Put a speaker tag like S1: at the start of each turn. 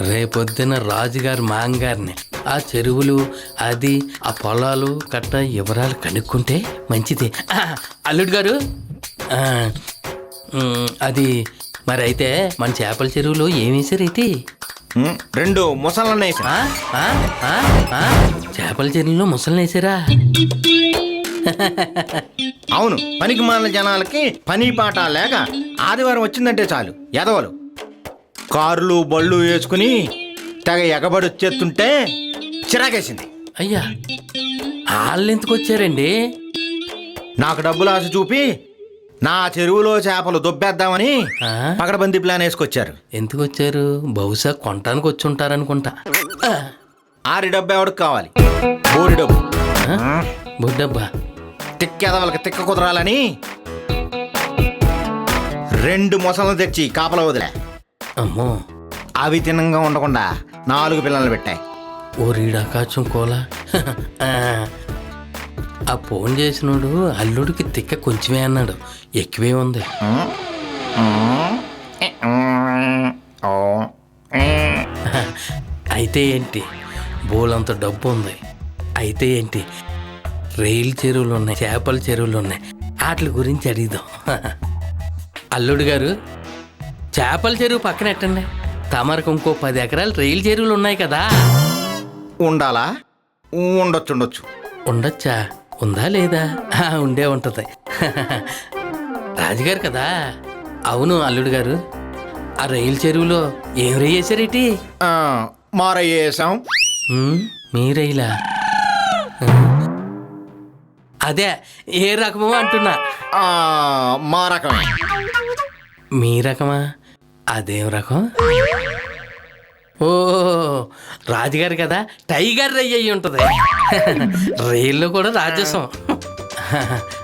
S1: రేపొద్దున రాజుగారి మాంగారిని ఆ చెరువులు అది ఆ పొలాలు కట్ట వివరాలు కనుక్కుంటే మంచిది. అల్లుడు గారు, అది మరి అయితే మన చేపల చెరువులో ఏమేసారైతే?
S2: 2 ముసళ్ళని వేసా.
S1: చేపల చెరువులో ముసలిని వేసారా?
S2: అవును, పనికి మాలిన జనాలకి పని పాట లేక ఆదివారం వచ్చిందంటే చాలు ఎదవలు కార్లు బళ్ళు వేసుకుని తెగ ఎగబడి వచ్చేస్తుంటే చిరాకేసింది.
S1: అయ్యా, వాళ్ళు ఎందుకు వచ్చారండి?
S2: నాకు డబ్బులు ఆశ చూపి నా చెరువులో చేపలు దొబ్బేద్దామని పకడబందీ ప్లాన్ వేసుకొచ్చారు.
S1: ఎందుకు వచ్చారు? బహుశా కొనటానికి వచ్చి ఉంటారనుకుంటా.
S2: ఆరి డబ్బు ఎవరికి కావాలి? బోరి డబ్బు.
S1: బుడ్డబ్బా,
S2: తిక్కెదవలకి తిక్క కుదరాలని 2 మొసలను తెచ్చి కాపలా వదిలే.
S1: అమ్మో,
S2: అవి తిన్నంగా ఉండకుండా 4 పిల్లలు పెట్టాయి.
S1: ఓ రీడాకాచం కోలా. ఆ ఫోన్ చేసినోడు అల్లుడికి తిక్క కొంచెమే అన్నాడు, ఎక్కువే ఉంది. అయితే ఏంటి? బోలంత డబ్బు ఉంది. అయితే ఏంటి? రైలు చెరువులు ఉన్నాయి, చేపల చెరువులు ఉన్నాయి, వాటి గురించి అడిగిదాం. అల్లుడు గారు, చేపల చెరువు పక్కన ఎట్టండి, తమరకు ఇంకో 10 ఎకరాలు రైలు చెరువులు ఉన్నాయి కదా.
S2: ఉండాలా? ఉండొచ్చు.
S1: ఉండొచ్చా? ఉందా లేదా? ఉండే ఉంటుంది. రాజుగారు కదా. అవును అల్లుడు గారు, ఆ రైలు చెరువులో ఏం రేసారేటి?
S2: మారయ్యేసాం.
S1: మీ రైలా? అదే ఏ రకమో అంటున్నా.
S2: మా రకమే.
S1: మీ రకమా? అదేం రకం? ఓ, రాజుగారు కదా, టైగర్ రై అయ్యి ఉంటుంది. రైల్లో కూడా రాజసం.